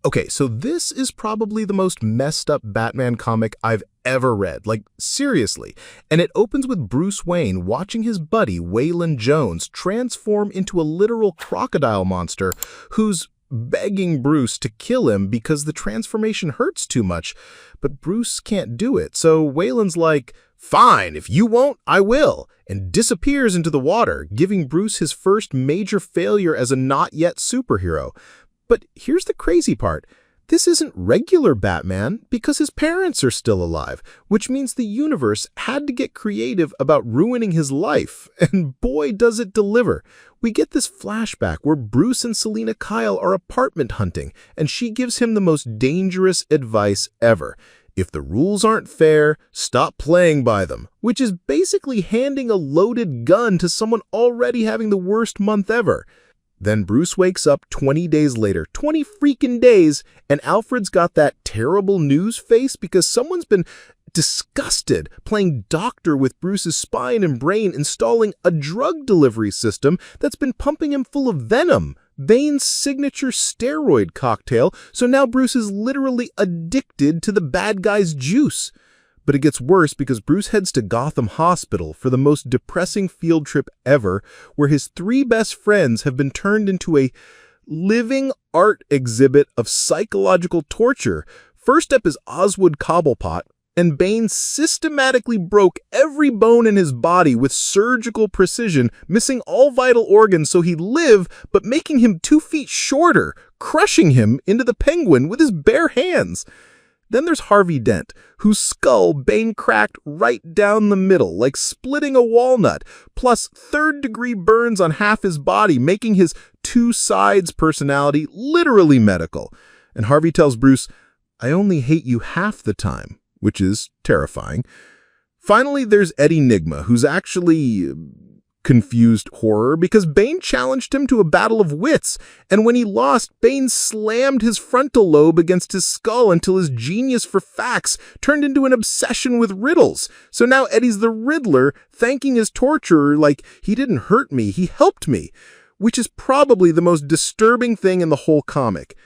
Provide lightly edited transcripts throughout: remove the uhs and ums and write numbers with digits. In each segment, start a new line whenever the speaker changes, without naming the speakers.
Okay, so this is probably the most messed up Batman comic I've ever read. Like, seriously. And it opens with Bruce Wayne watching his buddy, Waylon Jones, transform into a literal crocodile monster who's begging Bruce to kill him because the transformation hurts too much. But Bruce can't do it, so Waylon's like, "Fine, if you won't, I will," and disappears into the water, giving Bruce his first major failure as a not-yet superhero. But here's the crazy part. This isn't regular Batman because his parents are still alive, which means the universe had to get creative about ruining his life, and boy does it deliver. We get this flashback where Bruce and Selina Kyle are apartment hunting, and she gives him the most dangerous advice ever. If the rules aren't fair, stop playing by them, which is basically handing a loaded gun to someone already having the worst month ever. Then Bruce wakes up 20 days later, 20 freaking days, and Alfred's got that terrible news face because someone's been disgusted playing doctor with Bruce's spine and brain, installing a drug delivery system that's been pumping him full of venom, Bane's signature steroid cocktail, so now Bruce is literally addicted to the bad guy's juice. But it gets worse because Bruce heads to Gotham Hospital for the most depressing field trip ever, where his three best friends have been turned into a living art exhibit of psychological torture. First up is Oswald Cobblepot, and Bane systematically broke every bone in his body with surgical precision, missing all vital organs so he'd live, but making him 2 feet shorter, crushing him into the Penguin with his bare hands. Then there's Harvey Dent, whose skull Bane cracked right down the middle, like splitting a walnut, plus third-degree burns on half his body, making his two sides personality literally medical. And Harvey tells Bruce, "I only hate you half the time," which is terrifying. Finally, there's Nygma, who's actually confused horror because Bane challenged him to a battle of wits, and when he lost, Bane slammed his frontal lobe against his skull until his genius for facts turned into an obsession with riddles. So now Eddie's the Riddler, thanking his torturer like, "He didn't hurt me, he helped me," which is probably the most disturbing thing in the whole comic.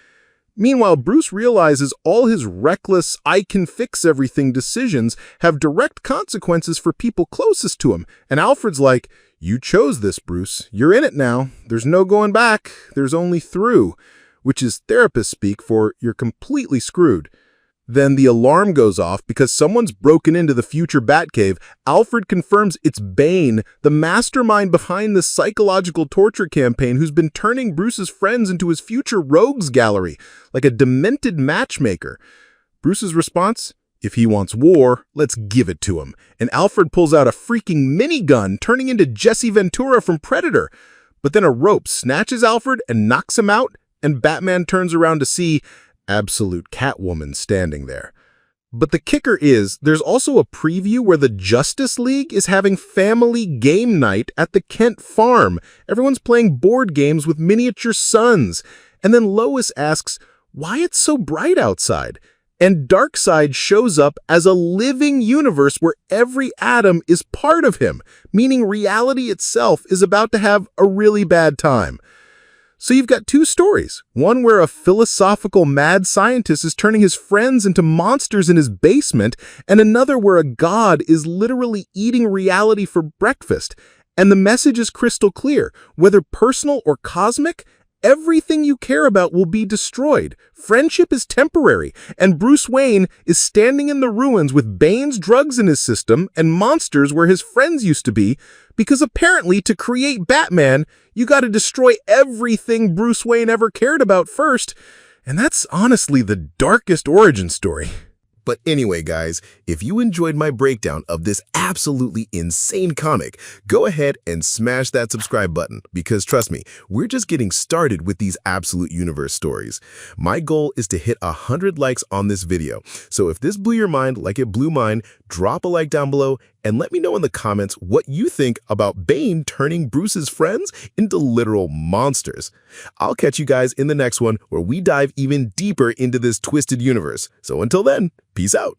Meanwhile, Bruce realizes all his reckless, I-can-fix-everything decisions have direct consequences for people closest to him, and Alfred's like, "You chose this, Bruce. You're in it now. There's no going back. There's only through," which is therapist speak for "you're completely screwed." Then the alarm goes off because someone's broken into the future Batcave. Alfred confirms it's Bane, the mastermind behind the psychological torture campaign who's been turning Bruce's friends into his future rogues gallery, like a demented matchmaker. Bruce's response? If he wants war, let's give it to him. And Alfred pulls out a freaking minigun, turning into Jesse Ventura from Predator. But then a rope snatches Alfred and knocks him out, and Batman turns around to see absolute Catwoman standing there. But the kicker is, there's also a preview where the Justice League is having family game night at the Kent farm. Everyone's playing board games with miniature suns. And then Lois asks why it's so bright outside. And Darkseid shows up as a living universe where every atom is part of him, meaning reality itself is about to have a really bad time. So you've got two stories, one where a philosophical mad scientist is turning his friends into monsters in his basement, and another where a god is literally eating reality for breakfast. And the message is crystal clear. Whether personal or cosmic, everything you care about will be destroyed. Friendship is temporary, and Bruce Wayne is standing in the ruins with Bane's drugs in his system and monsters where his friends used to be, because apparently to create Batman, you got to destroy everything Bruce Wayne ever cared about first, and that's honestly the darkest origin story. But anyway, guys, if you enjoyed my breakdown of this absolutely insane comic, go ahead and smash that subscribe button because trust me, we're just getting started with these absolute universe stories. My goal is to hit 100 likes on this video. So if this blew your mind like it blew mine, drop a like down below and let me know in the comments what you think about Bane turning Bruce's friends into literal monsters. I'll catch you guys in the next one where we dive even deeper into this twisted universe. So until then, peace out.